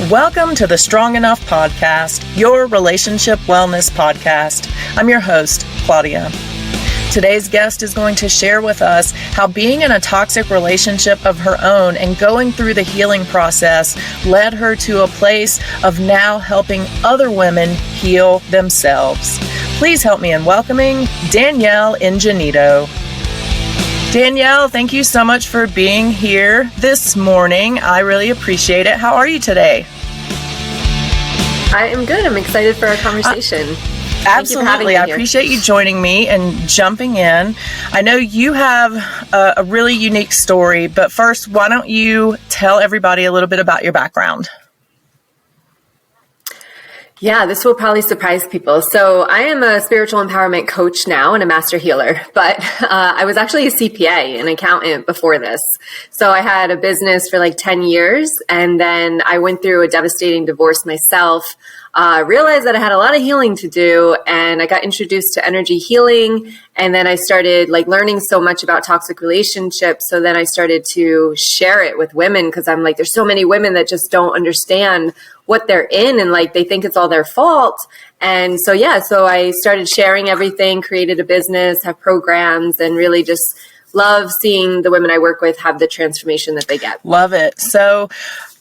Welcome to the Strong Enough Podcast, your relationship wellness podcast. I'm your host, Claudia. Today's guest is going to share with us how being in a toxic relationship of her own and going through the healing process led her to a place of now helping other women heal themselves. Please help me in welcoming Danielle Ingenito. Danielle, thank you so much for being here this morning. I really appreciate it. How are you today? I am good. I'm excited for our conversation. Absolutely. I appreciate you joining me and jumping in. I know you have a really unique story, but first, why don't you tell everybody a little bit about your background? Yeah, this will probably surprise people. So I am a spiritual empowerment coach now and a master healer, but I was actually a CPA, an accountant before this. So I had a business for like 10 years, and then I went through a devastating divorce myself. Realized that I had a lot of healing to do, and I got introduced to energy healing, and then I started learning so much about toxic relationships. So then I started to share it with women, because I'm like, there's so many women that just don't understand what they're in, and they think it's all their fault. And so I started sharing everything, created a business, have programs, and really just love seeing the women I work with have the transformation that they get. Love it. So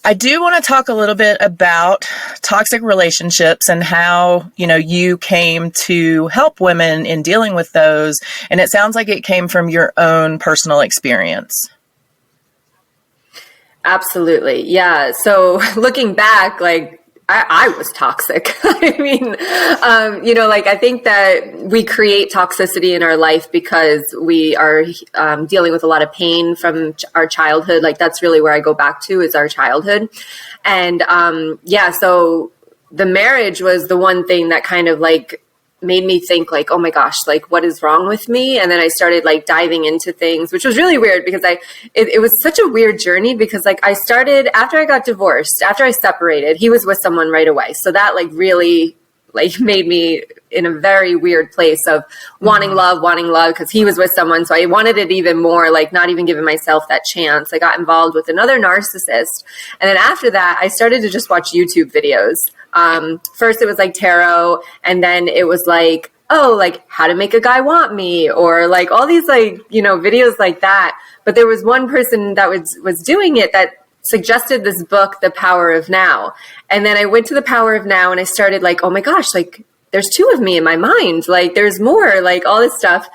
I do want to talk a little bit about toxic relationships and how, you came to help women in dealing with those. And it sounds like it came from your own personal experience. Absolutely. Yeah. So looking back, I was toxic. I think that we create toxicity in our life because we are dealing with a lot of pain from our childhood. That's really where I go back to, is our childhood. And so the marriage was the one thing that kind of made me think oh my gosh, what is wrong with me? And then I started diving into things, which was really weird because it was such a weird journey, because I started after I got divorced, after I separated, he was with someone right away. So that really made me in a very weird place of wanting love, because he was with someone. So I wanted it even more, not even giving myself that chance. I got involved with another narcissist. And then after that, I started to just watch YouTube videos. First it was tarot, and then it was how to make a guy want me, or all these videos like that. But there was one person that was doing it that suggested this book, The Power of Now. And then I went to The Power of Now, and I started oh my gosh, there's two of me in my mind. There's more, all this stuff.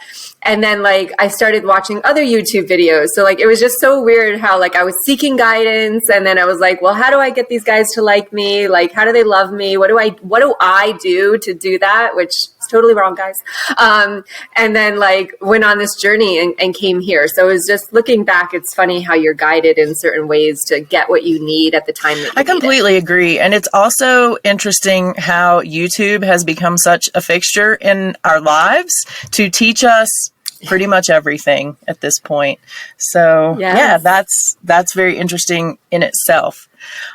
And then I started watching other YouTube videos. So it was just so weird how I was seeking guidance. And then I was well, how do I get these guys to like me? How do they love me? What do I do to do that? Which is totally wrong, guys. And then went on this journey and came here. So it was just looking back, it's funny how you're guided in certain ways to get what you need at the time that you I completely agree. And it's also interesting how YouTube has become such a fixture in our lives to teach us pretty much everything at this point. So yeah, that's very interesting in itself.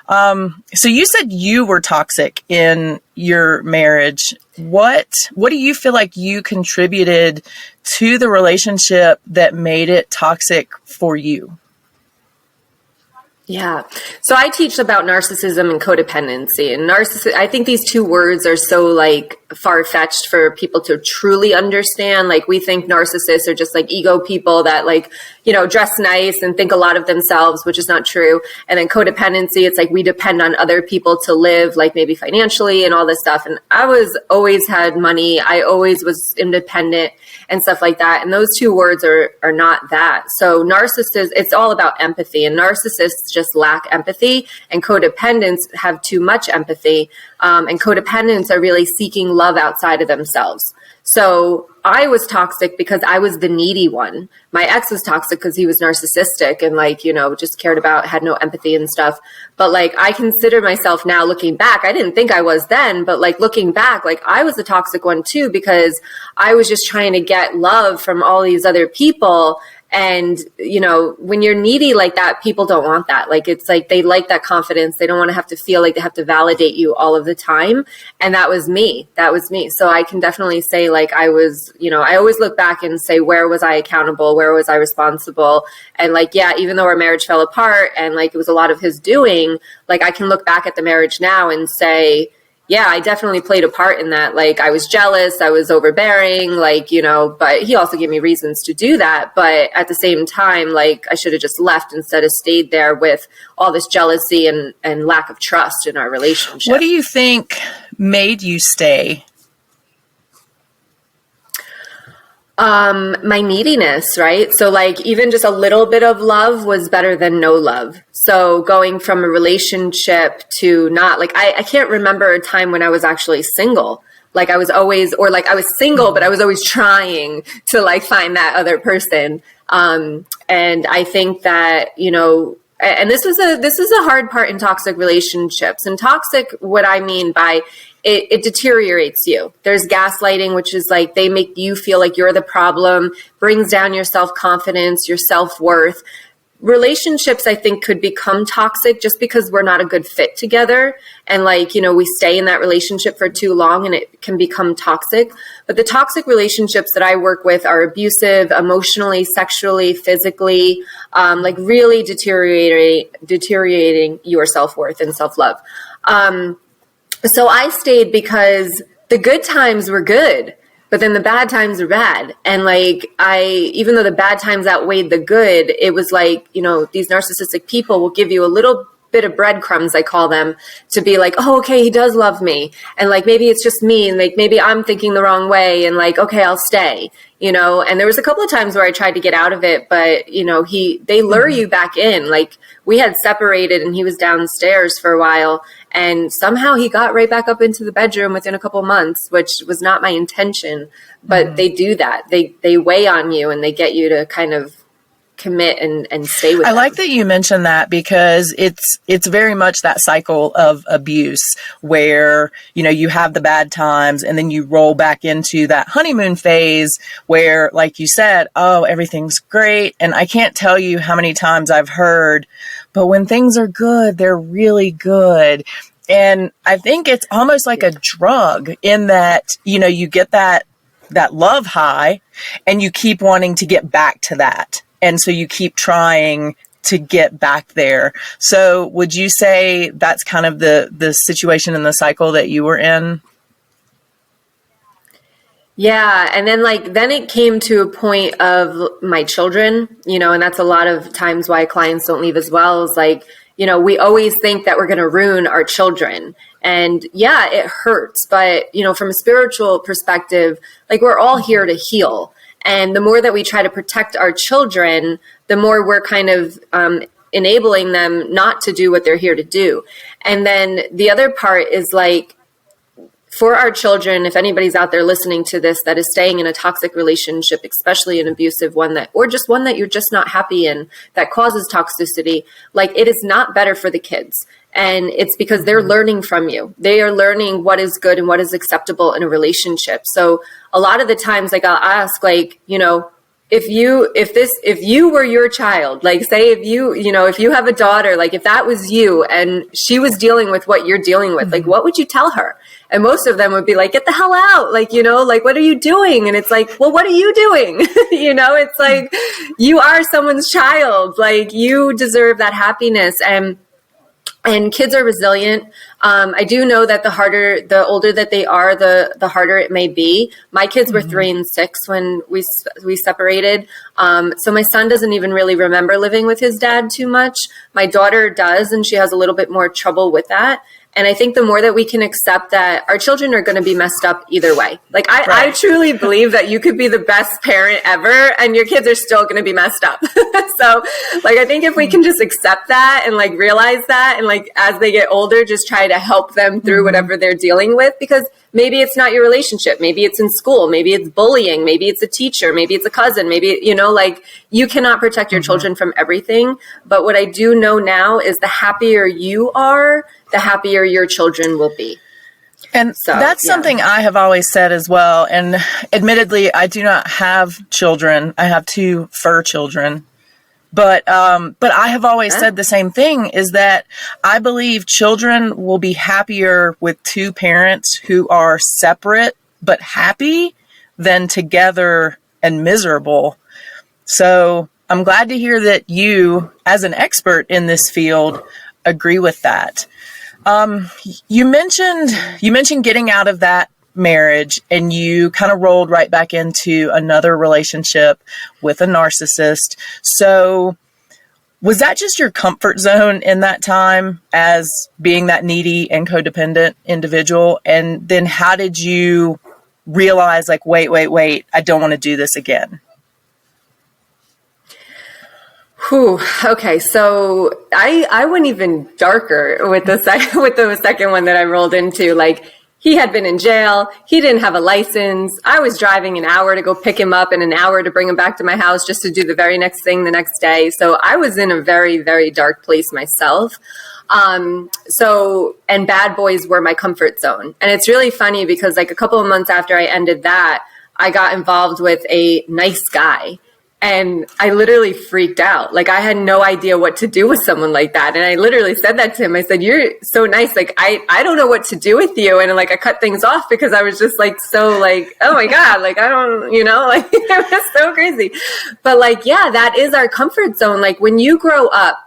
So you said you were toxic in your marriage. What do you feel like you contributed to the relationship that made it toxic for you? Yeah. So I teach about narcissism and codependency, and I think these two words are so far-fetched for people to truly understand. We think narcissists are just ego people that dress nice and think a lot of themselves, which is not true. And then codependency, it's we depend on other people to live, maybe financially and all this stuff. And I always had money. I always was independent and stuff like that. And those two words are not that. So narcissists, it's all about empathy, and narcissists just lack empathy, and codependents have too much empathy. And codependents are really seeking love outside of themselves. So I was toxic because I was the needy one. My ex was toxic because he was narcissistic and just cared about, had no empathy and stuff. But I consider myself now, looking back, I didn't think I was then, but looking back, I was the toxic one too, because I was just trying to get love from all these other people. And, you know, when you're needy like that, people don't want that. Like, it's like they like that confidence. They don't want to have to feel like they have to validate you all of the time. And that was me. That was me. So I can definitely say, like, I was, you know, I always look back and say, where was I accountable? Where was I responsible? And like, yeah, even though our marriage fell apart and like it was a lot of his doing, like I can look back at the marriage now and say, yeah, I definitely played a part in that. Like, I was jealous, I was overbearing, like, you know, but he also gave me reasons to do that. But at the same time, like, I should have just left instead of stayed there with all this jealousy and lack of trust in our relationship. What do you think made you stay? My neediness, right? So like even just a little bit of love was better than no love. So going from a relationship to not, like, I can't remember a time when I was actually single. Like I was always, or like I was single, but I was always trying to like find that other person. And I think that, you know, and this is a hard part in toxic relationships. And toxic, what I mean by it deteriorates you. There's gaslighting, which is like they make you feel like you're the problem, brings down your self-confidence, your self-worth. Relationships, I think, could become toxic just because we're not a good fit together. And like, you know, we stay in that relationship for too long and it can become toxic. But the toxic relationships that I work with are abusive, emotionally, sexually, physically, like really deteriorating your self-worth and self-love. So I stayed because the good times were good, but then the bad times were bad. And like, even though the bad times outweighed the good, it was like, you know, these narcissistic people will give you a little bit of breadcrumbs, I call them, to be like, oh, okay, he does love me. And like, maybe it's just me. And like, maybe I'm thinking the wrong way. And like, okay, I'll stay, you know? And there was a couple of times where I tried to get out of it, but you know, they lure you back in. Like we had separated and he was downstairs for a while. And somehow he got right back up into the bedroom within a couple months, which was not my intention, but they do that. They weigh on you and they get you to kind of commit and stay with them. I like that you mentioned that because it's very much that cycle of abuse where, you know, you have the bad times and then you roll back into that honeymoon phase where, like you said, oh, everything's great. And I can't tell you how many times I've heard, but when things are good, they're really good. And I think it's almost like a drug in that, you know, you get that love high and you keep wanting to get back to that. And so you keep trying to get back there. So would you say that's kind of the situation in the cycle that you were in? Yeah. And then it came to a point of my children, you know, and that's a lot of times why clients don't leave as well, is like, you know, we always think that we're going to ruin our children. And yeah, it hurts. But, you know, from a spiritual perspective, like we're all here to heal. And the more that we try to protect our children, the more we're kind of enabling them not to do what they're here to do. And then the other part is like, for our children, if anybody's out there listening to this that is staying in a toxic relationship, especially an abusive one or just one that you're just not happy in, that causes toxicity, like it is not better for the kids. And it's because they're learning from you. They are learning what is good and what is acceptable in a relationship. So a lot of the times, like I'll ask, like, you know, if you were your child, like say if you have a daughter, like if that was you and she was dealing with what you're dealing with, like what would you tell her? And most of them would be like, get the hell out. Like, you know, like, what are you doing? And it's like, well, what are you doing? You know, it's like, you are someone's child. Like you deserve that happiness. And kids are resilient. I do know that the older that they are, the harder it may be. My kids were 3 and 6 when we separated. So my son doesn't even really remember living with his dad too much. My daughter does, and she has a little bit more trouble with that. And I think the more that we can accept that our children are going to be messed up either way. Like I truly believe that you could be the best parent ever and your kids are still going to be messed up. So like, I think if we can just accept that and like realize that, and like, as they get older, just try to help them through whatever they're dealing with, because maybe it's not your relationship. Maybe it's in school. Maybe it's bullying. Maybe it's a teacher. Maybe it's a cousin. Maybe, you know, like you cannot protect your children from everything. But what I do know now is the happier you are, the happier your children will be. And So that's something I have always said as well. And admittedly, I do not have children. I have 2 fur children. But I have always said the same thing, is that I believe children will be happier with 2 parents who are separate but happy than together and miserable. So I'm glad to hear that you, as an expert in this field, agree with that. You mentioned getting out of that marriage, and you kind of rolled right back into another relationship with a narcissist. So was that just your comfort zone in that time as being that needy and codependent individual? And then how did you realize, like, wait, I don't want to do this again? Whew. Okay, so I went even darker with the second one that I rolled into. Like, he had been in jail. He didn't have a license. I was driving an hour to go pick him up and an hour to bring him back to my house just to do the very next thing the next day. So I was in a very, very dark place myself. And bad boys were my comfort zone. And it's really funny because like a couple of months after I ended that, I got involved with a nice guy. And I literally freaked out. Like, I had no idea what to do with someone like that. And I literally said that to him. I said, "You're so nice. Like, I don't know what to do with you." And like, I cut things off because I was just like, so like, oh my God, like, I don't, like, it was so crazy. But like, yeah, that is our comfort zone. Like, when you grow up,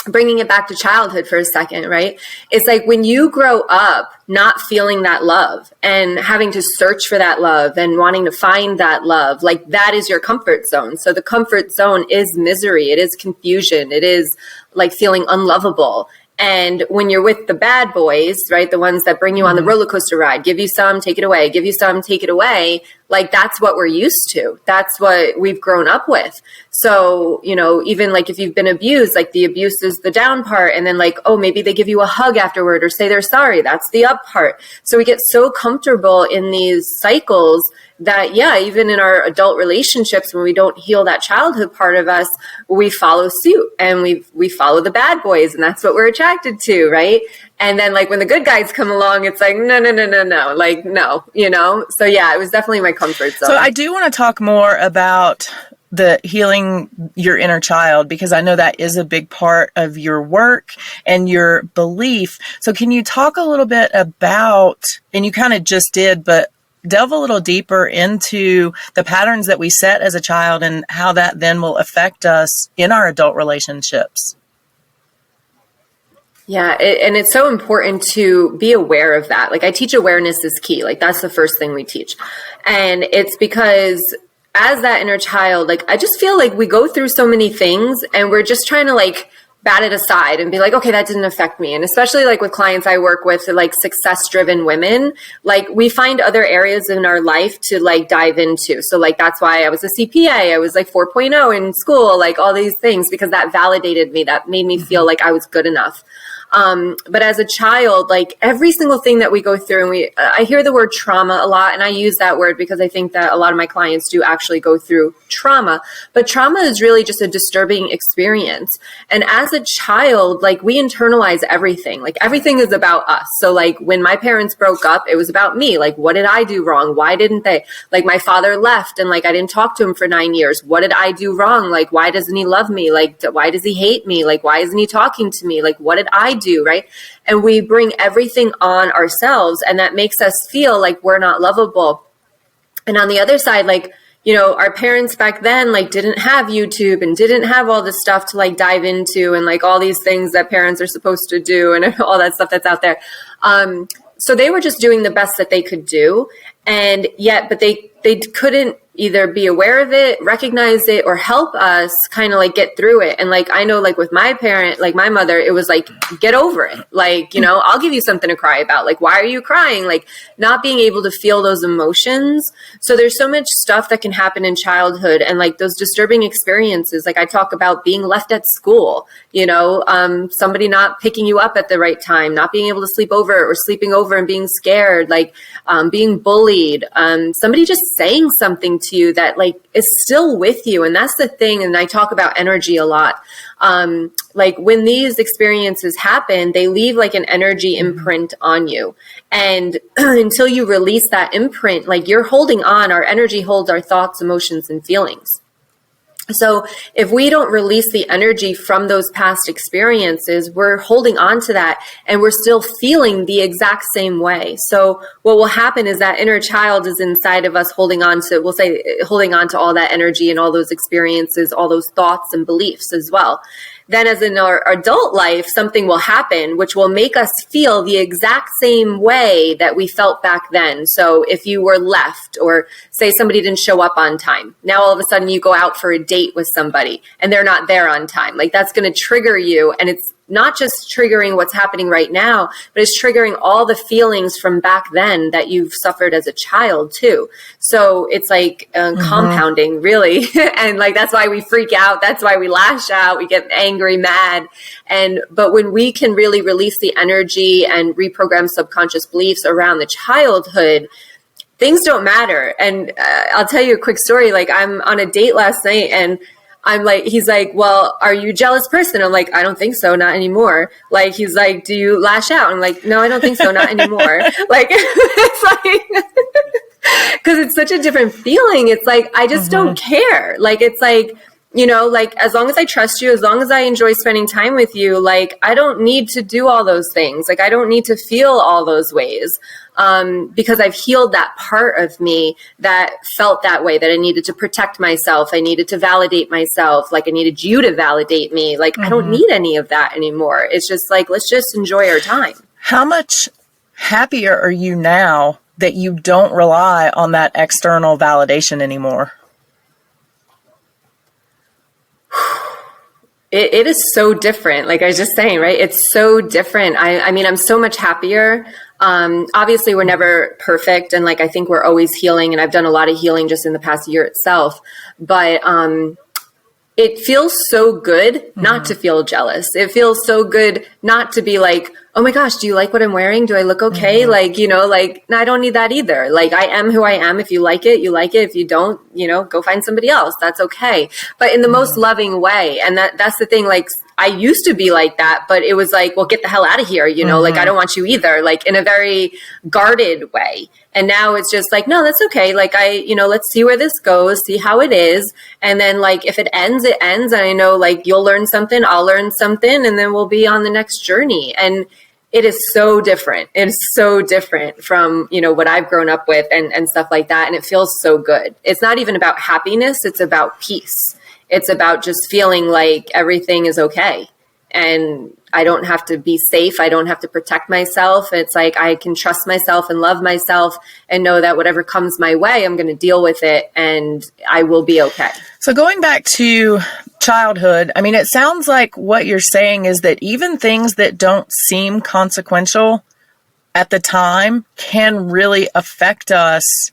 bringing it back to childhood for a second, right? It's like when you grow up not feeling that love and having to search for that love and wanting to find that love, like that is your comfort zone. So the comfort zone is misery. It is confusion. It is like feeling unlovable. And when you're with the bad boys, right, the ones that bring you on the roller coaster ride, give you some, take it away, give you some, take it away, like that's what we're used to. That's what we've grown up with. So, even like if you've been abused, like the abuse is the down part. And then like, oh, maybe they give you a hug afterward or say they're sorry. That's the up part. So we get so comfortable in these cycles that, yeah, even in our adult relationships, when we don't heal that childhood part of us, we follow suit and we follow the bad boys, and that's what we're attracted to, right? And then like when the good guys come along, it's like, no, like, no, So yeah, it was definitely my comfort zone. So I do want to talk more about the healing your inner child, because I know that is a big part of your work and your belief. So can you talk a little bit about, and you kind of just did, but delve a little deeper into the patterns that we set as a child and how that then will affect us in our adult relationships? Yeah, and it's so important to be aware of that. Like I teach awareness is key. Like that's the first thing we teach. And it's because as that inner child, like I just feel like we go through so many things and we're just trying to like bat it aside and be like, okay, that didn't affect me. And especially like with clients I work with, like success-driven women, like we find other areas in our life to like dive into. So like, that's why I was a CPA. I was like 4.0 in school, like all these things, because that validated me. That made me feel like I was good enough. But as a child, like every single thing that we go through, and I hear the word trauma a lot, and I use that word because I think that a lot of my clients do actually go through trauma, but trauma is really just a disturbing experience. And as a child, like we internalize everything, like everything is about us. So like when my parents broke up, it was about me. Like, what did I do wrong? Why didn't they? Like my father left and like, I didn't talk to him for 9 years. What did I do wrong? Like, why doesn't he love me? Like, why does he hate me? Like, why isn't he talking to me? Like, what did I do? Right. And we bring everything on ourselves, and that makes us feel like we're not lovable. And on the other side, like, our parents back then, like, didn't have YouTube and didn't have all this stuff to like dive into and like all these things that parents are supposed to do and all that stuff that's out there. So they were just doing the best that they could do. And yet, but they couldn't either be aware of it, recognize it, or help us kind of like get through it. And like, I know like with my parent, like my mother, it was like, get over it. Like, I'll give you something to cry about. Like, why are you crying? Like not being able to feel those emotions. So there's so much stuff that can happen in childhood and like those disturbing experiences. Like I talk about being left at school, somebody not picking you up at the right time, not being able to sleep over or sleeping over and being scared, like being bullied, somebody just saying something to you that like is still with you. And that's the thing. And I talk about energy a lot. like when these experiences happen, they leave like an energy imprint on you. And until you release that imprint, like you're holding on, our energy holds our thoughts, emotions, and feelings. So if we don't release the energy from those past experiences, we're holding on to that and we're still feeling the exact same way. So what will happen is that inner child is inside of us holding on to, we'll say, holding on to all that energy and all those experiences, all those thoughts and beliefs as well. Then as in our adult life, something will happen which will make us feel the exact same way that we felt back then. So if you were left, or say somebody didn't show up on time, now all of a sudden you go out for a date with somebody and they're not there on time. Like that's going to trigger you. And it's not just triggering what's happening right now, but it's triggering all the feelings from back then that you've suffered as a child too. So it's like compounding really. And like, that's why we freak out. That's why we lash out. We get angry, mad. But when we can really release the energy and reprogram subconscious beliefs around the childhood, things don't matter. And I'll tell you a quick story. Like I'm on a date last night and I'm like, he's like, well, are you a jealous person? I'm like, I don't think so. Not anymore. Like, he's like, do you lash out? I'm like, no, I don't think so. Not anymore. Like, it's like, cause it's such a different feeling. It's like, I just don't care. Like, it's like, you know, like as long as I trust you, as long as I enjoy spending time with you, like I don't need to do all those things. Like I don't need to feel all those ways. Because I've healed that part of me that felt that way, that I needed to protect myself. I needed to validate myself. Like I needed you to validate me. Like I don't need any of that anymore. It's just like, let's just enjoy our time. How much happier are you now that you don't rely on that external validation anymore? It is so different. Like I was just saying, right? It's so different. I mean, I'm so much happier. Obviously we're never perfect. And like, I think we're always healing, and I've done a lot of healing just in the past year itself, but, it feels so good not to feel jealous. It feels so good not to be like, oh my gosh, do you like what I'm wearing? Do I look okay? Like, you know, like, no, I don't need that either. Like I am who I am. If you like it, you like it. If you don't, you know, go find somebody else. That's okay. But in the most loving way. And that's the thing. Like I used to be like that, but it was like, well, get the hell out of here. You know, like I don't want you either, like in a very guarded way. And now it's just like, no, that's okay. Like you know, let's see where this goes, see how it is. And then like, if it ends, it ends. And I know like you'll learn something, I'll learn something, and then we'll be on the next journey. And it is so different. It is so different from, you know, what I've grown up with and stuff like that. And it feels so good. It's not even about happiness. It's about peace. It's about just feeling like everything is okay. And I don't have to be safe. I don't have to protect myself. It's like I can trust myself and love myself and know that whatever comes my way, I'm going to deal with it and I will be okay. So going back to childhood, I mean, it sounds like what you're saying is that even things that don't seem consequential at the time can really affect us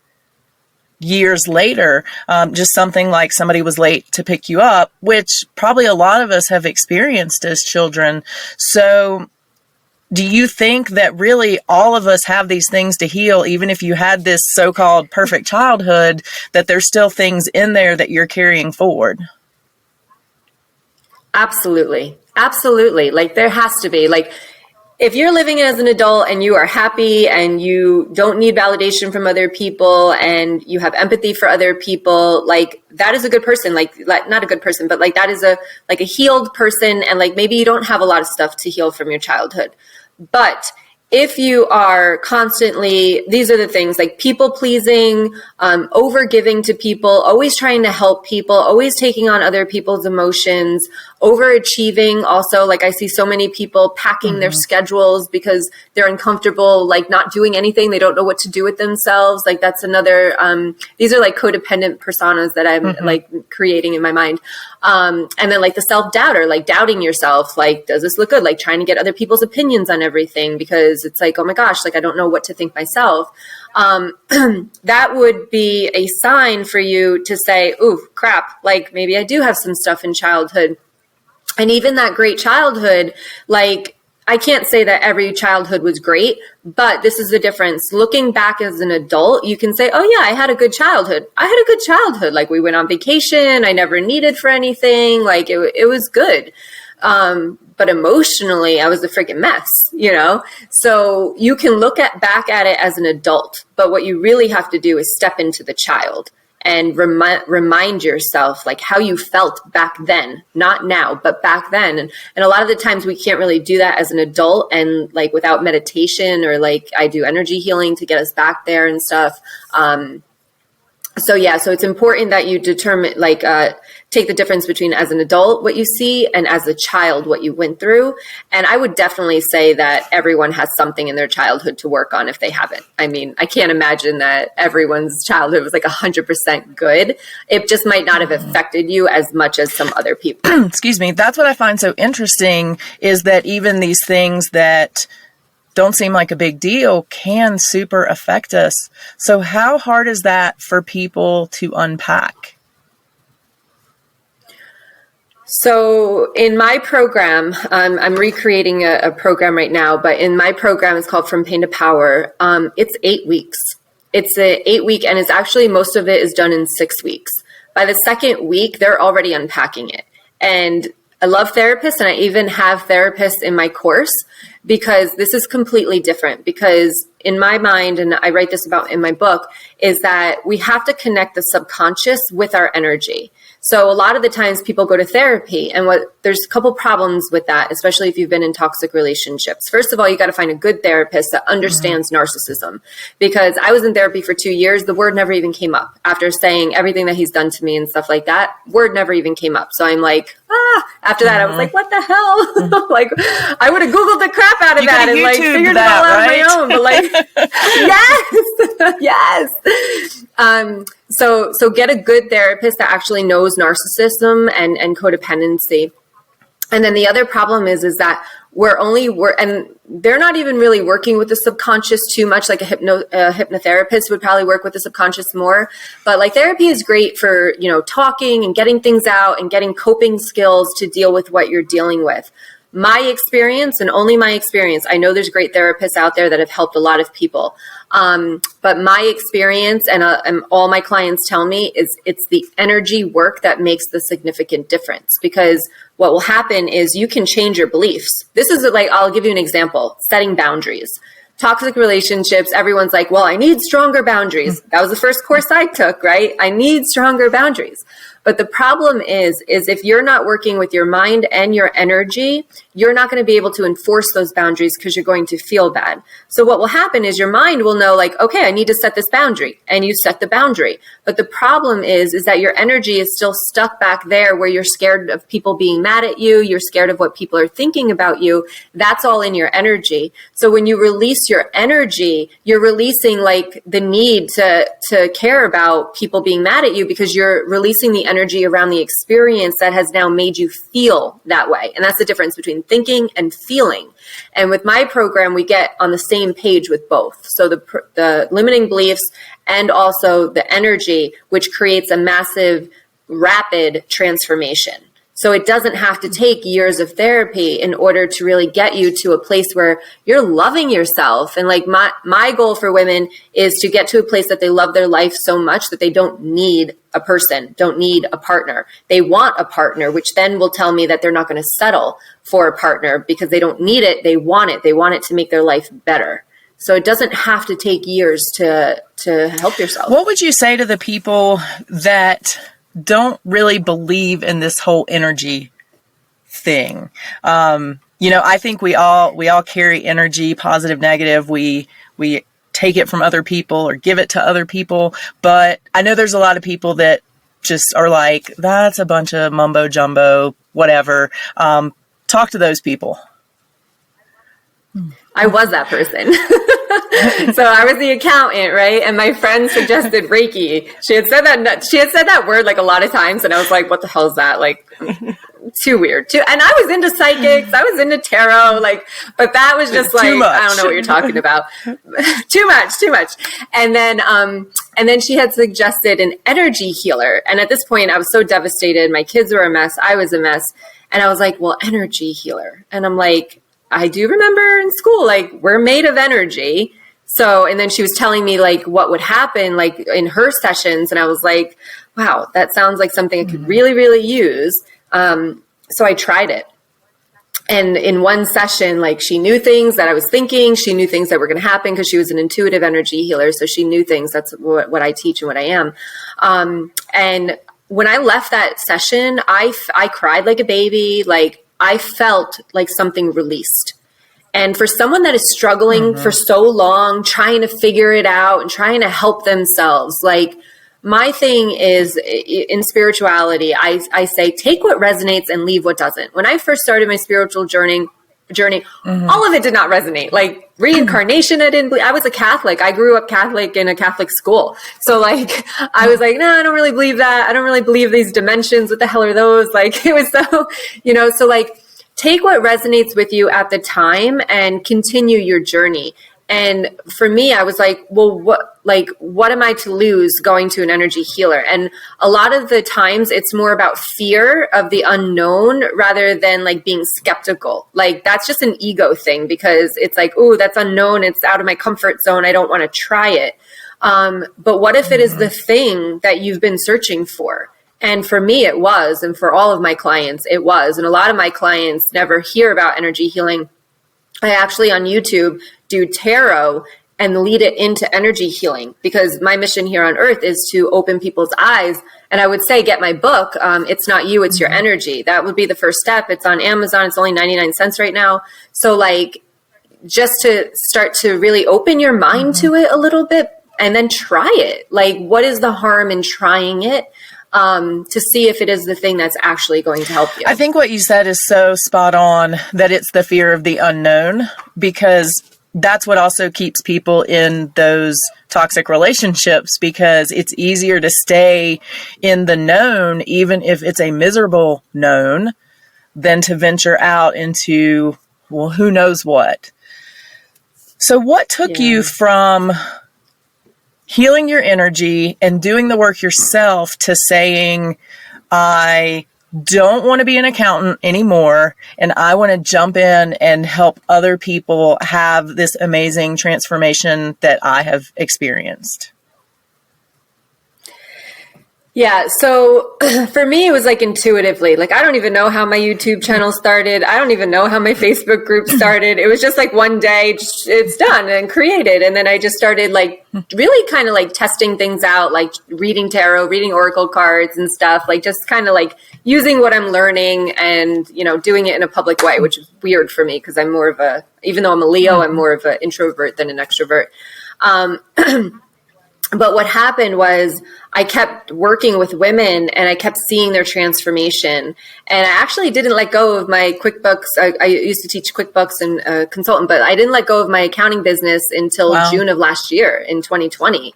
years later. Just something like somebody was late to pick you up, which probably a lot of us have experienced as children. So do you think that really all of us have these things to heal, even if you had this so-called perfect childhood, that there's still things in there that you're carrying forward? Absolutely. Absolutely. Like there has to be, like, if you're living as an adult and you are happy and you don't need validation from other people and you have empathy for other people, like that is a good person, like not a good person, but like that is a healed person. And like, maybe you don't have a lot of stuff to heal from your childhood, but if you are constantly, these are the things like people pleasing, over giving to people, always trying to help people, always taking on other people's emotions, overachieving. Also, like I see so many people packing their schedules because they're uncomfortable, like not doing anything. They don't know what to do with themselves. Like that's another, these are like codependent personas that I'm like creating in my mind. And then like the self-doubter, like doubting yourself, like, does this look good? Like trying to get other people's opinions on everything because it's like, oh my gosh, like I don't know what to think myself. That would be a sign for you to say, ooh, crap, like maybe I do have some stuff in childhood. And even that great childhood, like I can't say that every childhood was great, but this is the difference. Looking back as an adult, you can say, oh yeah, I had a good childhood. I had a good childhood. Like we went on vacation. I never needed for anything. Like it was good. But emotionally, I was a freaking mess, you know? So you can look back at it as an adult, but what you really have to do is step into the child and remind yourself like how you felt back then, not now, but back then. And a lot of the times we can't really do that as an adult, and like without meditation, or like I do energy healing to get us back there and stuff. So it's important that you determine, like, take the difference between as an adult what you see and as a child what you went through. And I would definitely say that everyone has something in their childhood to work on if they haven't. I mean, I can't imagine that everyone's childhood was like 100% good. It just might not have affected you as much as some other people. Excuse me. That's what I find so interesting, is that even these things that don't seem like a big deal can super affect us. So how hard is that for people to unpack? So in my program, I'm recreating a program right now, but in my program, it's called From Pain to Power. It's 8 weeks. It's a 8-week, and it's actually, most of it is done in 6 weeks. By the second week, they're already unpacking it. And I love therapists, and I even have therapists in my course, because this is completely different. Because in my mind, and I write this about in my book, is that we have to connect the subconscious with our energy. So a lot of the times people go to therapy, and there's a couple problems with that, especially if you've been in toxic relationships. First of all, you got to find a good therapist that understands narcissism, because I was in therapy for 2 years. The word never even came up after saying everything that he's done to me and stuff like that. Word never even came up. So I'm like, after that, I was like, what the hell? Like, I would have Googled the crap out of that and like figured it all out on my own. But like, yes. So get a good therapist that actually knows narcissism and codependency. And then the other problem is that and they're not even really working with the subconscious too much. Like a hypnotherapist would probably work with the subconscious more. But like therapy is great for, talking and getting things out and getting coping skills to deal with what you're dealing with. My experience, and only my experience, I know there's great therapists out there that have helped a lot of people. But my experience and all my clients tell me is it's the energy work that makes the significant difference, because what will happen is you can change your beliefs. This is like, I'll give you an example, setting boundaries. Toxic relationships, everyone's like, well, I need stronger boundaries. That was the first course I took, right? I need stronger boundaries. But the problem is if you're not working with your mind and your energy, you're not going to be able to enforce those boundaries, because you're going to feel bad. So what will happen is your mind will know, like, okay, I need to set this boundary, and you set the boundary. But the problem is that your energy is still stuck back there, where you're scared of people being mad at you. You're scared of what people are thinking about you. That's all in your energy. So when you release your energy, you're releasing like the need to care about people being mad at you, because you're releasing the energy around the experience that has now made you feel that way. And that's the difference between thinking and feeling. And with my program, we get on the same page with both. So the limiting beliefs and also the energy, which creates a massive, rapid transformation. So it doesn't have to take years of therapy in order to really get you to a place where you're loving yourself. And like my goal for women is to get to a place that they love their life so much that they don't need a person, don't need a partner. They want a partner, which then will tell me that they're not going to settle for a partner because they don't need it. They want it. They want it to make their life better. So it doesn't have to take years to help yourself. What would you say to the people that don't really believe in this whole energy thing? I think we all carry energy, positive, negative. We take it from other people or give it to other people. But I know there's a lot of people that just are like, that's a bunch of mumbo jumbo, whatever. Talk to those people. I was that person. So I was the accountant, right? And my friend suggested Reiki. She had said that word like a lot of times, and I was like, what the hell is that? Like, too weird. And I was into psychics, I was into tarot, but that was just like, I don't know what you're talking about. Too much. And then she had suggested an energy healer. And at this point I was so devastated. My kids were a mess. I was a mess. And I was like, well, energy healer. And I'm like, I do remember in school, like, we're made of energy. So, and then she was telling me like what would happen like in her sessions. And I was like, wow, that sounds like something I could really, really use. So I tried it. And in one session, like she knew things that I was thinking, she knew things that were going to happen because she was an intuitive energy healer. So she knew things. That's what I teach and what I am. And when I left that session, I cried like a baby. Like I felt like something released. And for someone that is struggling for so long, trying to figure it out and trying to help themselves, like my thing is in spirituality, I say, take what resonates and leave what doesn't. When I first started my spiritual journey, all of it did not resonate. Like reincarnation, I didn't believe. I was a Catholic. I grew up Catholic in a Catholic school. So like, I was like, no, I don't really believe that. I don't really believe these dimensions. What the hell are those? Like it was so, so like take what resonates with you at the time and continue your journey. And for me, I was like, well, what am I to lose going to an energy healer? And a lot of the times it's more about fear of the unknown rather than like being skeptical. Like that's just an ego thing because it's like, oh, that's unknown. It's out of my comfort zone. I don't want to try it. But what if it is the thing that you've been searching for? And for me, it was, and for all of my clients, it was. And a lot of my clients never hear about energy healing. I actually on YouTube do tarot and lead it into energy healing because my mission here on earth is to open people's eyes. And I would say, get my book. It's Not You, It's Your Energy. That would be the first step. It's on Amazon. It's only 99 cents right now. So like, just to start to really open your mind to it a little bit and then try it. Like, what is the harm in trying it? To see if it is the thing that's actually going to help you. I think what you said is so spot on, that it's the fear of the unknown, because that's what also keeps people in those toxic relationships, because it's easier to stay in the known, even if it's a miserable known, than to venture out into, well, who knows what. So what took you from healing your energy and doing the work yourself to saying, I don't want to be an accountant anymore, and I want to jump in and help other people have this amazing transformation that I have experienced? Yeah. So for me, it was like intuitively, like, I don't even know how my YouTube channel started. I don't even know how my Facebook group started. It was just like one day it's done and created. And then I just started like really kind of like testing things out, like reading tarot, reading oracle cards and stuff, like just kind of like using what I'm learning and, doing it in a public way, which is weird for me because I'm more of even though I'm a Leo, I'm more of an introvert than an extrovert. But what happened was I kept working with women and I kept seeing their transformation. And I actually didn't let go of my QuickBooks. I used to teach QuickBooks and consultant, but I didn't let go of my accounting business until June of last year in 2020.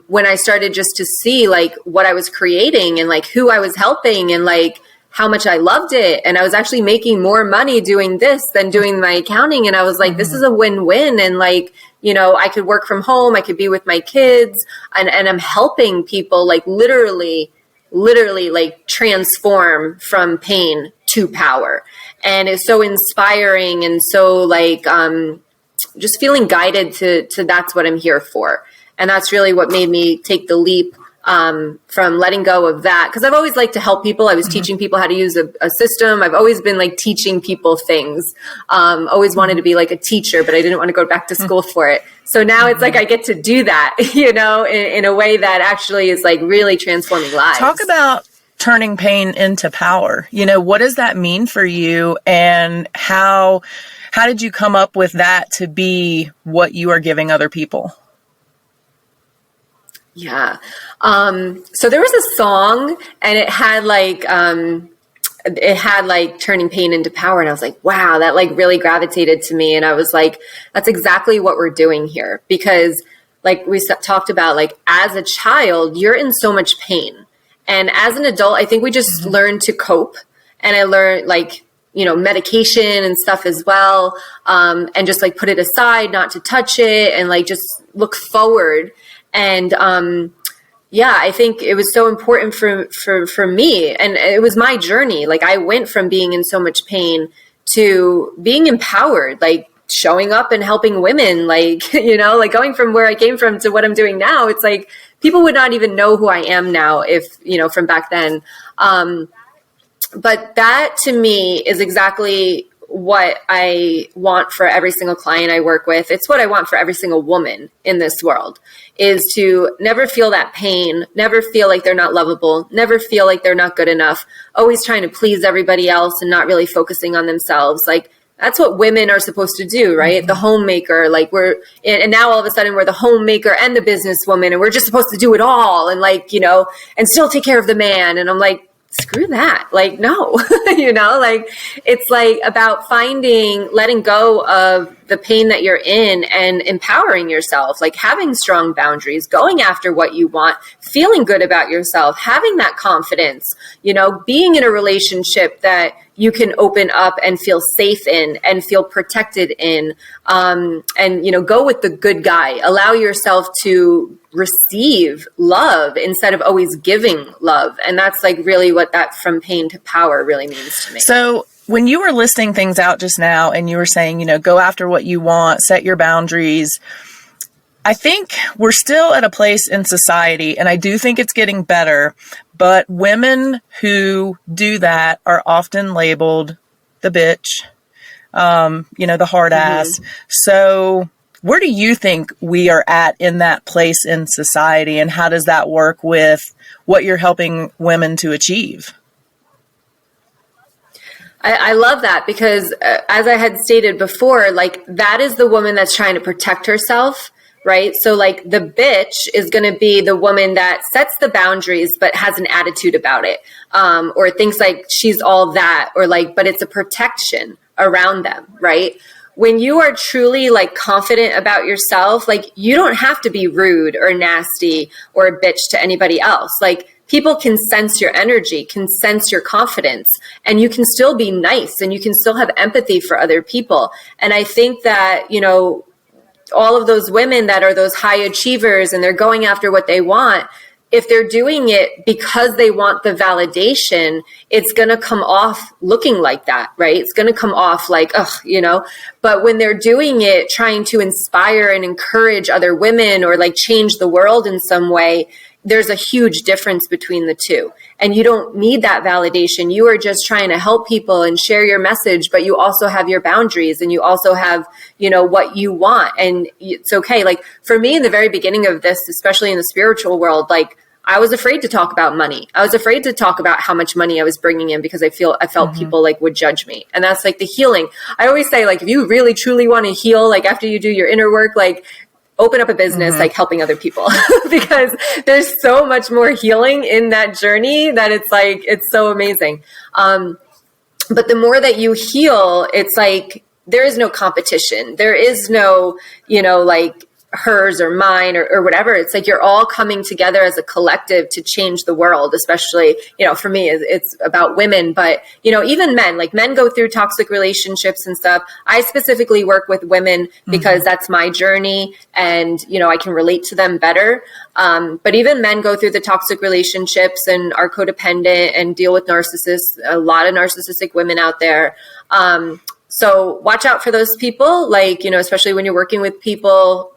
When I started just to see like what I was creating and like who I was helping and like how much I loved it. And I was actually making more money doing this than doing my accounting. And I was like, this is a win-win. And like, I could work from home. I could be with my kids and I'm helping people like literally like transform from pain to power. And it's so inspiring and so like, just feeling guided to that's what I'm here for. And that's really what made me take the leap from letting go of that. Because I've always liked to help people. I was teaching people how to use a system. I've always been like teaching people things. Always wanted to be like a teacher, but I didn't want to go back to school for it. So now it's like I get to do that, in a way that actually is like really transforming lives. Talk about turning pain into power. What does that mean for you, and how did you come up with that to be what you are giving other people? Yeah. So there was a song and it had like turning pain into power. And I was like, wow, that like really gravitated to me. And I was like, that's exactly what we're doing here. Because like we talked about, like as a child, you're in so much pain. And as an adult, I think we just learn to cope. And I learned like, medication and stuff as well. And just like put it aside, not to touch it and like just look forward. And, I think it was so important for me, and it was my journey. Like I went from being in so much pain to being empowered, like showing up and helping women, like, like going from where I came from to what I'm doing now. It's like, people would not even know who I am now if, from back then. But that to me is exactly what I want for every single client I work with. It's what I want for every single woman in this world, is to never feel that pain, never feel like they're not lovable, never feel like they're not good enough, always trying to please everybody else and not really focusing on themselves. Like, that's what women are supposed to do, right? Mm-hmm. The homemaker, like and now all of a sudden we're the homemaker and the businesswoman, and we're just supposed to do it all and like, and still take care of the man. And I'm like, screw that. Like, no, like it's like about letting go of the pain that you're in and empowering yourself, like having strong boundaries, going after what you want, feeling good about yourself, having that confidence, being in a relationship that you can open up and feel safe in and feel protected in, and, go with the good guy, allow yourself to receive love instead of always giving love. And that's like really what that from pain to power really means to me. So when you were listing things out just now and you were saying, go after what you want, set your boundaries, I think we're still at a place in society, and I do think it's getting better, but women who do that are often labeled the bitch, the hard ass. So where do you think we are at in that place in society, and how does that work with what you're helping women to achieve? I love that because as I had stated before, like that is the woman that's trying to protect herself, right? So like the bitch is going to be the woman that sets the boundaries, but has an attitude about it. Or thinks like she's all that, or like, but it's a protection around them, right? When you are truly like confident about yourself, like you don't have to be rude or nasty or a bitch to anybody else. Like people can sense your energy, can sense your confidence, and you can still be nice and you can still have empathy for other people. And I think that, all of those women that are those high achievers and they're going after what they want, if they're doing it because they want the validation, it's going to come off looking like that, right? It's going to come off like, but when they're doing it, trying to inspire and encourage other women or like change the world in some way, there's a huge difference between the two. And you don't need that validation. You are just trying to help people and share your message, but you also have your boundaries and you also have, what you want. And it's okay. Like for me in the very beginning of this, especially in the spiritual world, like I was afraid to talk about money. I was afraid to talk about how much money I was bringing in because I felt people like would judge me. And that's like the healing. I always say, like, if you really truly want to heal, like after you do your inner work, like open up a business, like helping other people because there's so much more healing in that journey that it's like, it's so amazing. But the more that you heal, it's like, there is no competition. There is no, like hers or mine or whatever. It's like you're all coming together as a collective to change the world, especially, for me, it's about women, but, even men, like men go through toxic relationships and stuff. I specifically work with women because that's my journey and, I can relate to them better. But even men go through the toxic relationships and are codependent and deal with narcissists, a lot of narcissistic women out there. So watch out for those people, like, especially when you're working with people,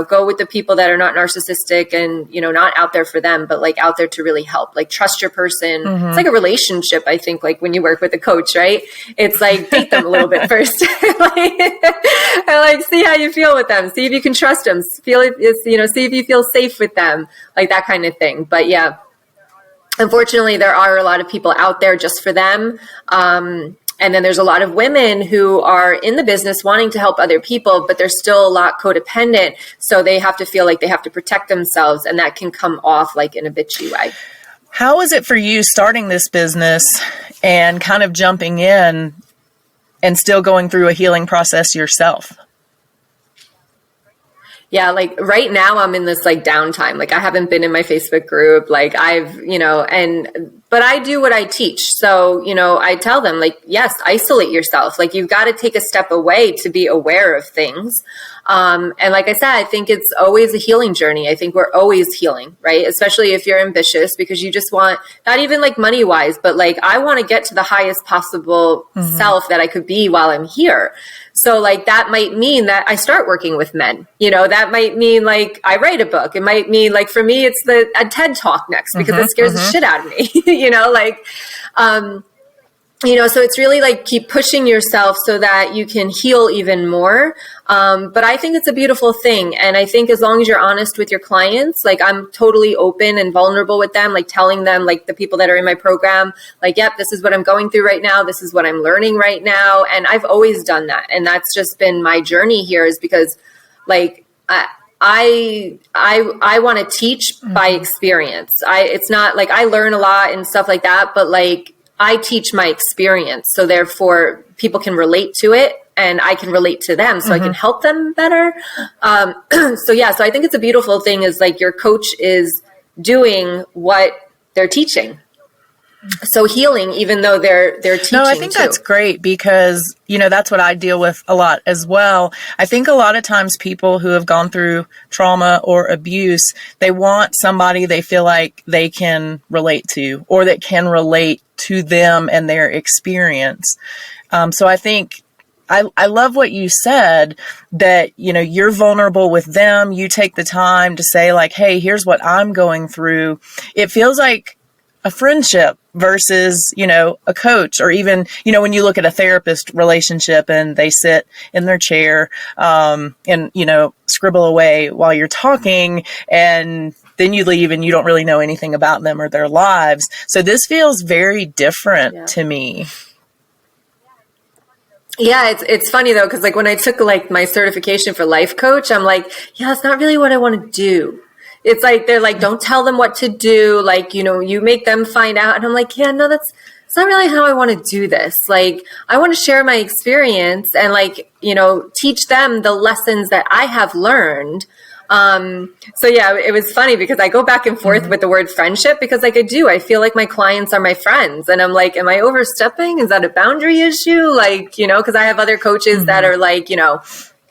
go with the people that are not narcissistic and, not out there for them, but like out there to really help, like trust your person. It's like a relationship. I think like when you work with a coach, right? It's like date them a little bit first, like see how you feel with them. See if you can trust them. See if you feel safe with them, like that kind of thing. But yeah, unfortunately there are a lot of people out there just for them. And then there's a lot of women who are in the business wanting to help other people, but they're still a lot codependent. So they have to feel like they have to protect themselves, and that can come off like in a bitchy way. How is it for you starting this business and kind of jumping in and still going through a healing process yourself? Yeah, like right now I'm in this like downtime. Like I haven't been in my Facebook group. Like I've, but I do what I teach. So, I tell them like, yes, isolate yourself. Like you've got to take a step away to be aware of things. And like I said, I think it's always a healing journey. I think we're always healing, right? Especially if you're ambitious, because you just want, not even like money wise, but like I want to get to the highest possible self that I could be while I'm here. So like that might mean that I start working with men, that might mean like I write a book. It might mean like for me, it's a TED talk next because it scares the shit out of me, so it's really like keep pushing yourself so that you can heal even more. But I think it's a beautiful thing. And I think as long as you're honest with your clients, like I'm totally open and vulnerable with them, like telling them, like the people that are in my program, like, yep, this is what I'm going through right now. This is what I'm learning right now. And I've always done that. And that's just been my journey here, is because like, I want to teach by experience. It's not like I learn a lot and stuff like that, but like, I teach my experience, so therefore people can relate to it and I can relate to them, so I can help them better. So I think it's a beautiful thing, is like your coach is doing what they're teaching. So healing, even though they're teaching. No, I think that's great, because, that's what I deal with a lot as well. I think a lot of times people who have gone through trauma or abuse, they want somebody they feel like they can relate to, or that can relate to them and their experience. So I think I love what you said, that, you're vulnerable with them. You take the time to say like, hey, here's what I'm going through. It feels like a friendship versus, a coach, or even, when you look at a therapist relationship and they sit in their chair, and, scribble away while you're talking, and then you leave and you don't really know anything about them or their lives. So this feels very different to me. Yeah, it's funny though, because like when I took like my certification for life coach, I'm like, yeah, it's not really what I want to do. It's like, they're like, don't tell them what to do. Like, you make them find out. And I'm like, yeah, no, it's not really how I want to do this. Like, I want to share my experience and like, teach them the lessons that I have learned. It was funny because I go back and forth with the word friendship, because like I feel like my clients are my friends, and I'm like, am I overstepping? Is that a boundary issue? Like, because I have other coaches that are like, you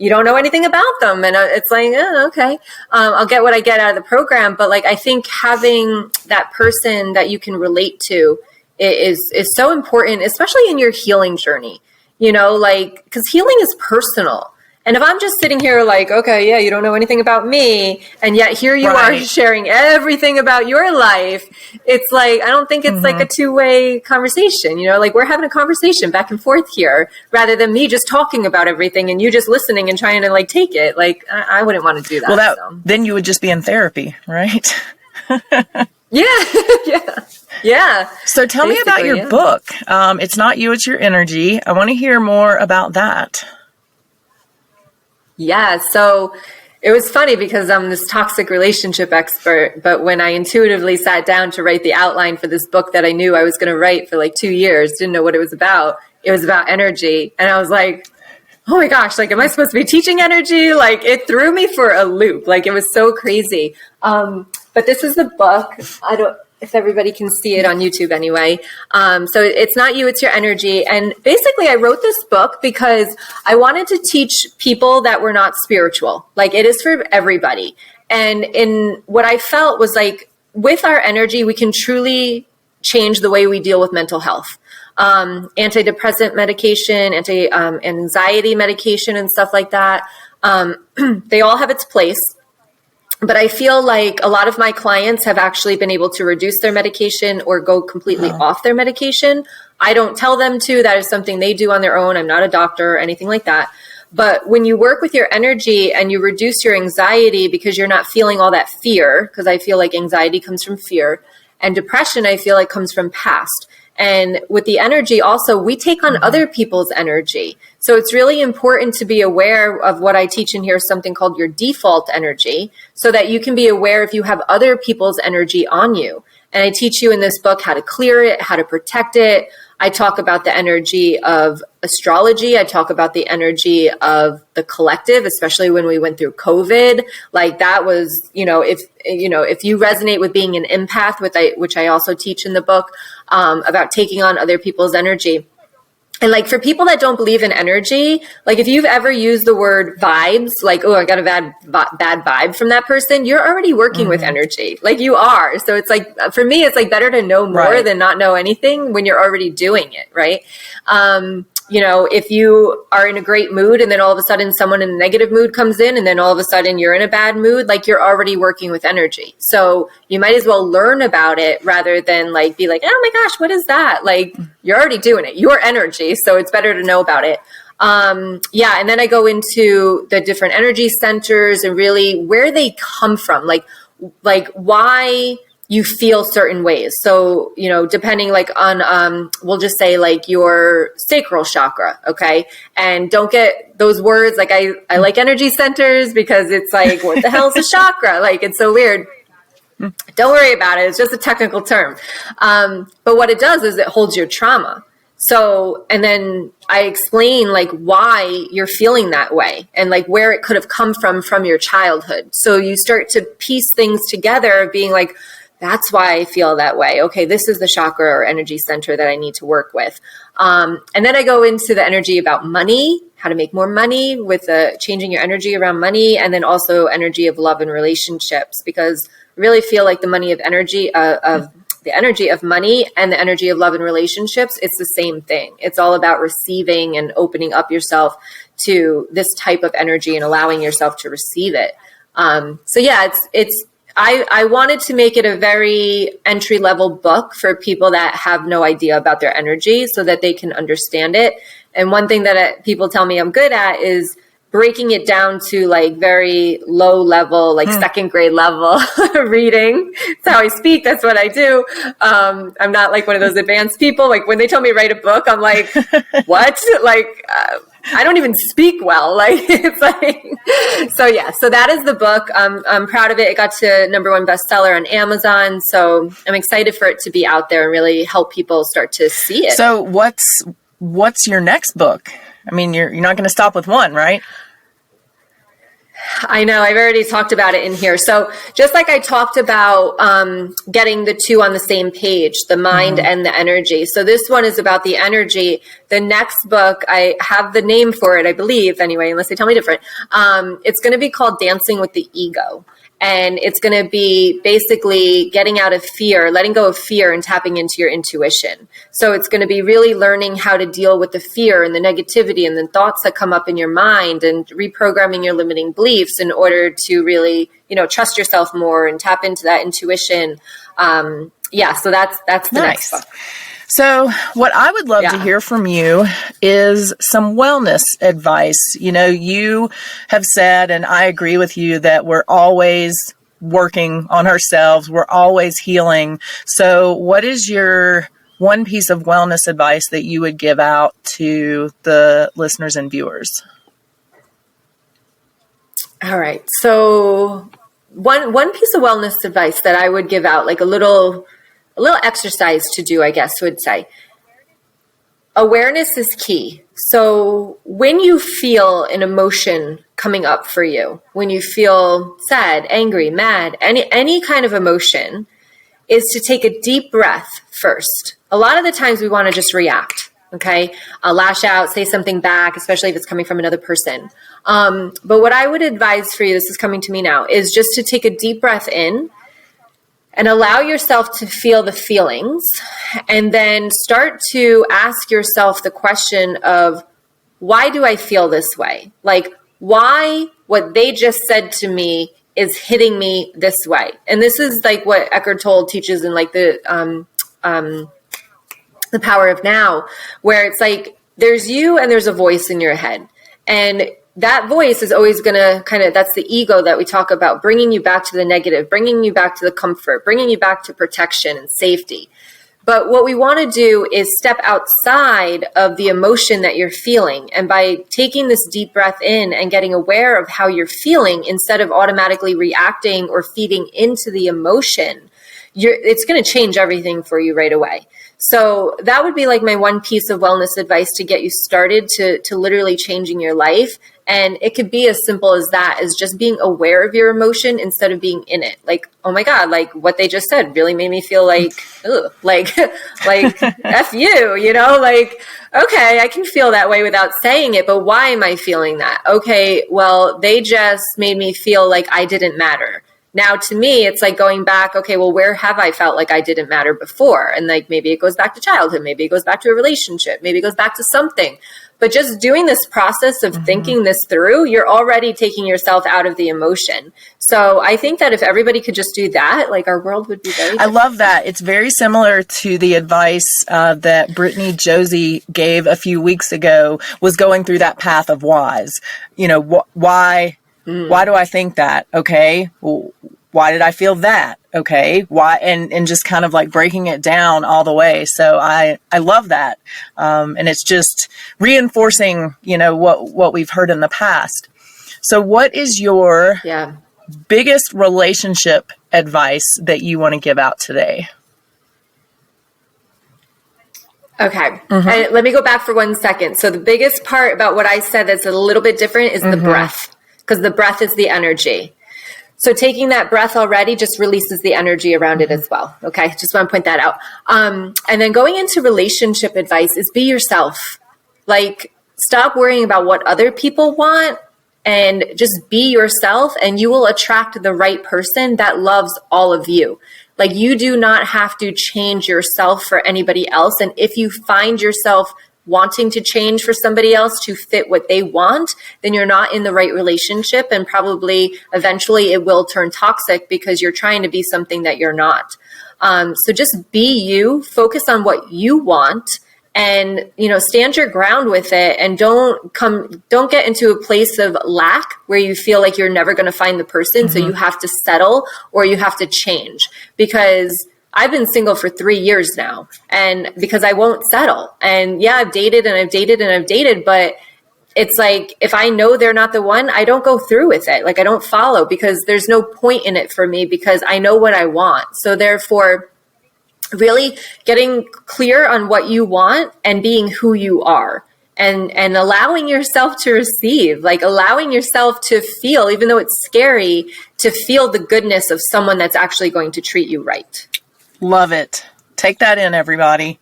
don't know anything about them. And it's like, oh, okay, I'll get what I get out of the program. But like, I think having that person that you can relate to is so important, especially in your healing journey, like, because healing is personal. And if I'm just sitting here like, okay, yeah, you don't know anything about me, and yet here you are sharing everything about your life, it's like, I don't think it's like a two-way conversation, like we're having a conversation back and forth here, rather than me just talking about everything and you just listening and trying to like take it. Like, I wouldn't want to do that. Well, then you would just be in therapy, right? Yeah. So tell me about your book. It's Not You, It's Your Energy. I want to hear more about that. Yeah. So it was funny because I'm this toxic relationship expert, but when I intuitively sat down to write the outline for this book that I knew I was going to write for like 2 years, didn't know what it was about energy. And I was like, oh my gosh, like, am I supposed to be teaching energy? Like, it threw me for a loop. Like, it was so crazy. But this is the book. I don't, if everybody can see it on YouTube anyway. So it's Not You, It's Your Energy. And basically I wrote this book because I wanted to teach people that were not spiritual. Like, it is for everybody. And in what I felt was like, with our energy, we can truly change the way we deal with mental health. Antidepressant medication, anxiety medication and stuff like that. They all have its place. But I feel like a lot of my clients have actually been able to reduce their medication or go completely off their medication. I don't tell them to. That is something they do on their own. I'm not a doctor or anything like that. But when you work with your energy and you reduce your anxiety because you're not feeling all that fear, because I feel like anxiety comes from fear, and depression, I feel like, comes from past. And with the energy also, we take on other people's energy. So it's really important to be aware of what I teach in here, something called your default energy, so that you can be aware if you have other people's energy on you. And I teach you in this book how to clear it, how to protect it. I talk about the energy of astrology. I talk about the energy of the collective, especially when we went through COVID. Like, that was, if you resonate with being an empath, which I also teach in the book, about taking on other people's energy. And like, for people that don't believe in energy, like, if you've ever used the word vibes, like, oh, I got a bad vibe from that person, you're already working with energy. Like, you are. So it's like, for me, it's like better to know more than not know anything when you're already doing it. Right. if you are in a great mood and then all of a sudden someone in a negative mood comes in and then all of a sudden you're in a bad mood, like you're already working with energy. So you might as well learn about it rather than like be like, oh my gosh, what is that? Like you're already doing it. Your energy. So it's better to know about it. And then I go into the different energy centers and really where they come from, like why you feel certain ways. So, depending like on, we'll just say like your sacral chakra. Okay. And don't get those words. Like I like energy centers because it's like, what the hell is a chakra? Like, it's so weird. Don't worry about it. It's just a technical term. But what it does is it holds your trauma. So, and then I explain like why you're feeling that way and like where it could have come from your childhood. So you start to piece things together being like, that's why I feel that way. Okay, this is the chakra or energy center that I need to work with. And then I go into the energy about money, how to make more money with changing your energy around money, and then also energy of love and relationships, because I really feel like the money of energy the energy of money and the energy of love and relationships, it's the same thing. It's all about receiving and opening up yourself to this type of energy and allowing yourself to receive it. I wanted to make it a very entry-level book for people that have no idea about their energy so that they can understand it. And one thing that people tell me I'm good at is breaking it down to like very low level, like second grade level reading. That's how I speak. That's what I do. I'm not like one of those advanced people. Like when they tell me write a book, I'm like, what? Like, I don't even speak well. Like it's like, so that is the book. I'm proud of it. It got to #1 bestseller on Amazon. So I'm excited for it to be out there and really help people start to see it. So what's your next book? I mean, you're not going to stop with one, right? I know. I've already talked about it in here. So just like I talked about getting the two on the same page, the mind and the energy. So this one is about the energy. The next book, I have the name for it, I believe, anyway, unless they tell me different. It's going to be called Dancing with the Ego. And it's going to be basically getting out of fear, letting go of fear and tapping into your intuition. So it's going to be really learning how to deal with the fear and the negativity and the thoughts that come up in your mind and reprogramming your limiting beliefs in order to really, trust yourself more and tap into that intuition. So that's the next book. So what I would love to hear from you is some wellness advice. You have said, and I agree with you, that we're always working on ourselves. We're always healing. So what is your one piece of wellness advice that you would give out to the listeners and viewers? All right. So one piece of wellness advice that I would give out, like a little exercise to do, I guess would say. Awareness is key. So when you feel an emotion coming up for you, when you feel sad, angry, mad, any kind of emotion, is to take a deep breath first. A lot of the times we want to just react. Okay. Lash out, say something back, especially if it's coming from another person. But what I would advise for you, this is coming to me now, is just to take a deep breath in and allow yourself to feel the feelings, and then start to ask yourself the question of, why do I feel this way? Like, why what they just said to me is hitting me this way? And this is like what Eckhart Tolle teaches in like the Power of Now, where it's like there's you and there's a voice in your head, and that voice is always going to that's the ego that we talk about, bringing you back to the negative, bringing you back to the comfort, bringing you back to protection and safety. But what we want to do is step outside of the emotion that you're feeling. And by taking this deep breath in and getting aware of how you're feeling, instead of automatically reacting or feeding into the emotion, it's going to change everything for you right away. So that would be like my one piece of wellness advice to get you started to literally changing your life. And it could be as simple as that, as just being aware of your emotion instead of being in it. Like, oh my God, like what they just said really made me feel like, ugh, like F you, like, okay, I can feel that way without saying it, but why am I feeling that? Okay, well, they just made me feel like I didn't matter. now to me, it's like going back, okay, well, where have I felt like I didn't matter before? And like, maybe it goes back to childhood. Maybe it goes back to a relationship. Maybe it goes back to something. But just doing this process of thinking this through, you're already taking yourself out of the emotion. So I think that if everybody could just do that, like our world would be very different. I love that. It's very similar to the advice that Brittany Josie gave a few weeks ago, was going through that path of whys. You know, why do I think that? Okay. Well, why did I feel that? Okay. Why? And just kind of like breaking it down all the way. So I love that. And it's just reinforcing, you know, what we've heard in the past. So what is your biggest relationship advice that you want to give out today? Okay. And let me go back for 1 second. So the biggest part about what I said that's a little bit different is the breath, because the breath is the energy. So taking that breath already just releases the energy around it as well. Okay. Just want to point that out. And then going into relationship advice is be yourself. Like, stop worrying about what other people want and just be yourself, and you will attract the right person that loves all of you. Like, you do not have to change yourself for anybody else. And if you find yourself wanting to change for somebody else to fit what they want, then you're not in the right relationship, and probably eventually it will turn toxic because you're trying to be something that you're not. So just be you, focus on what you want, and, you know, stand your ground with it, and don't get into a place of lack where you feel like you're never going to find the person. So you have to settle or you have to change, because I've been single for 3 years now, and because I won't settle. And yeah, I've dated and I've dated and I've dated, but it's like, if I know they're not the one, I don't go through with it. Like, I don't follow, because there's no point in it for me, because I know what I want. So therefore, really getting clear on what you want and being who you are, and allowing yourself to receive, like allowing yourself to feel, even though it's scary, to feel the goodness of someone that's actually going to treat you right. Love it. Take that in, everybody.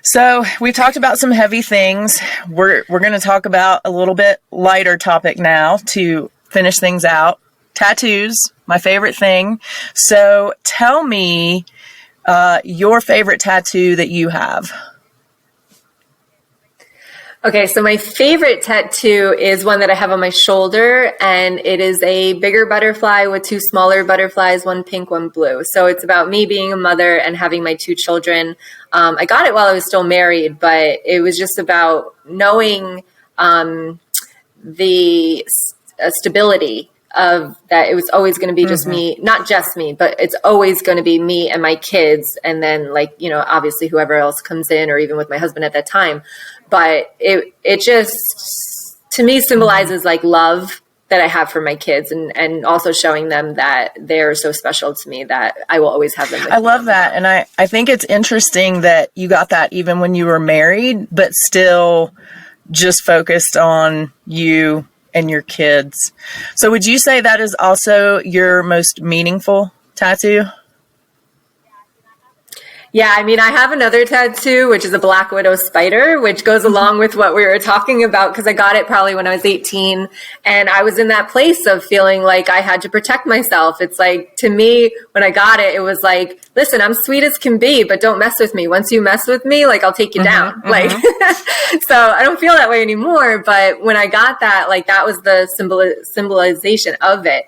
So we've talked about some heavy things. We're going to talk about a little bit lighter topic now to finish things out. Tattoos, my favorite thing. So tell me your favorite tattoo that you have. Okay, so my favorite tattoo is one that I have on my shoulder, and it is a bigger butterfly with 2 smaller butterflies, one pink, one blue. So it's about me being a mother and having my 2 children. I got it while I was still married, but it was just about knowing the stability of that. It was always going to be just me, not just me, but it's always going to be me and my kids. And then, like, you know, obviously whoever else comes in, or even with my husband at that time. But it just, to me, symbolizes like love that I have for my kids, and also showing them that they're so special to me that I will always have them with me. I love that. And I think it's interesting that you got that even when you were married, but still just focused on you and your kids. So would you say that is also your most meaningful tattoo? Yeah, I mean, I have another tattoo, which is a black widow spider, which goes along with what we were talking about, because I got it probably when I was 18. And I was in that place of feeling like I had to protect myself. It's like, to me, when I got it, it was like, listen, I'm sweet as can be, but don't mess with me. Once you mess with me, like, I'll take you down. Like, so I don't feel that way anymore. But when I got that, like, that was the symbolization of it.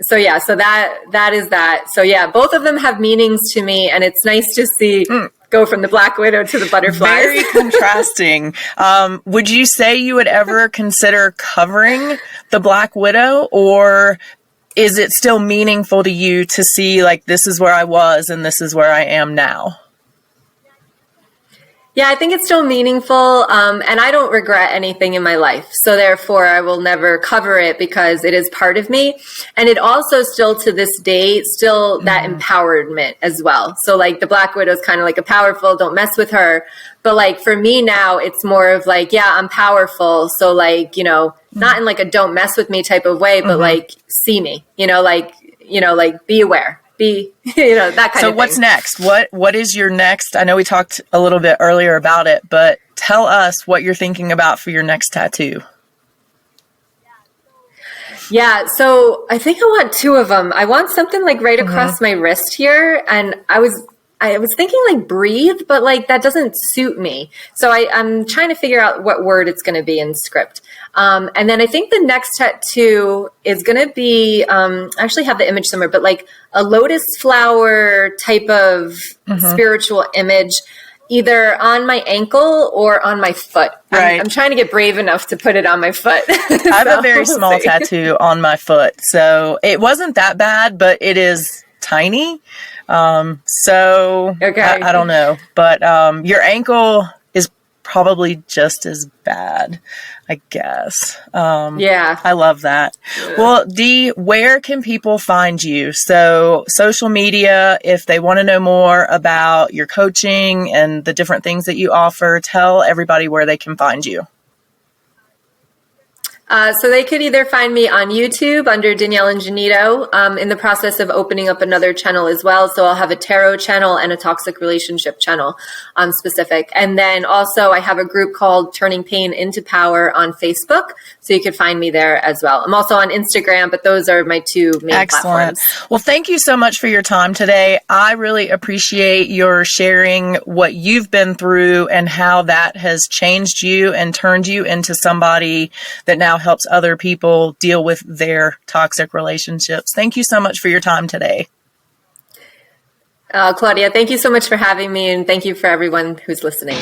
So yeah, so that is that. So yeah, both of them have meanings to me, and it's nice to see go from the black widow to the butterflies. Very contrasting. Would you say you would ever consider covering the black widow, or is it still meaningful to you to see, like, this is where I was and this is where I am now? Yeah, I think it's still meaningful, and I don't regret anything in my life. So therefore, I will never cover it, because it is part of me. And it also still, to this day, still that empowerment as well. So like, the black widow is kind of like a powerful, don't mess with her. But like, for me now, it's more of like, yeah, I'm powerful. So like, you know, not in like a don't mess with me type of way, but like, see me, like be aware. Be, that kind of thing. So what's next? What is your next? I know we talked a little bit earlier about it, but tell us what you're thinking about for your next tattoo. Yeah, so I think I want two of them. I want something like right across my wrist here, and I was thinking like breathe, but like that doesn't suit me. So I'm trying to figure out what word it's going to be in script. And then I think the next tattoo is going to be, I actually have the image somewhere, but like a lotus flower type of spiritual image, either on my ankle or on my foot. Right. I'm trying to get brave enough to put it on my foot. I have a very small tattoo on my foot, so it wasn't that bad, but it is tiny. Okay. I don't know, but your ankle is probably just as bad, I guess. Yeah. I love that. Yeah. Well, Dee, where can people find you? So social media, if they want to know more about your coaching and the different things that you offer, tell everybody where they can find you. So they could either find me on YouTube under Danielle Ingenito, in the process of opening up another channel as well. So I'll have a tarot channel and a toxic relationship channel specific. And then also I have a group called Turning Pain into Power on Facebook. So you could find me there as well. I'm also on Instagram, but those are my two main platforms. Well, thank you so much for your time today. I really appreciate your sharing what you've been through and how that has changed you and turned you into somebody that now helps other people deal with their toxic relationships. Thank you so much for your time today. Claudia, thank you so much for having me, and thank you for everyone who's listening.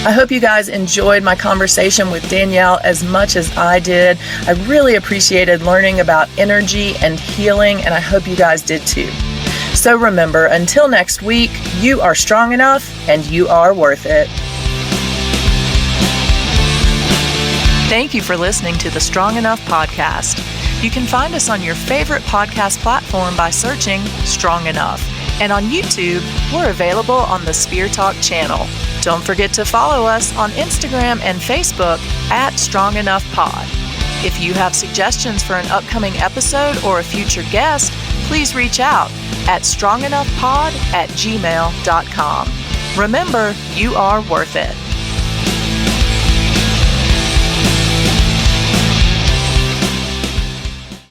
I hope you guys enjoyed my conversation with Danielle as much as I did. I really appreciated learning about energy and healing, and I hope you guys did too. So remember, until next week, you are strong enough and you are worth it. Thank you for listening to the Strong Enough podcast. You can find us on your favorite podcast platform by searching Strong Enough. And on YouTube, we're available on the Spear Talk channel. Don't forget to follow us on Instagram and Facebook at Strong Enough Pod. If you have suggestions for an upcoming episode or a future guest, please reach out at strongenoughpod@gmail.com. Remember, you are worth it.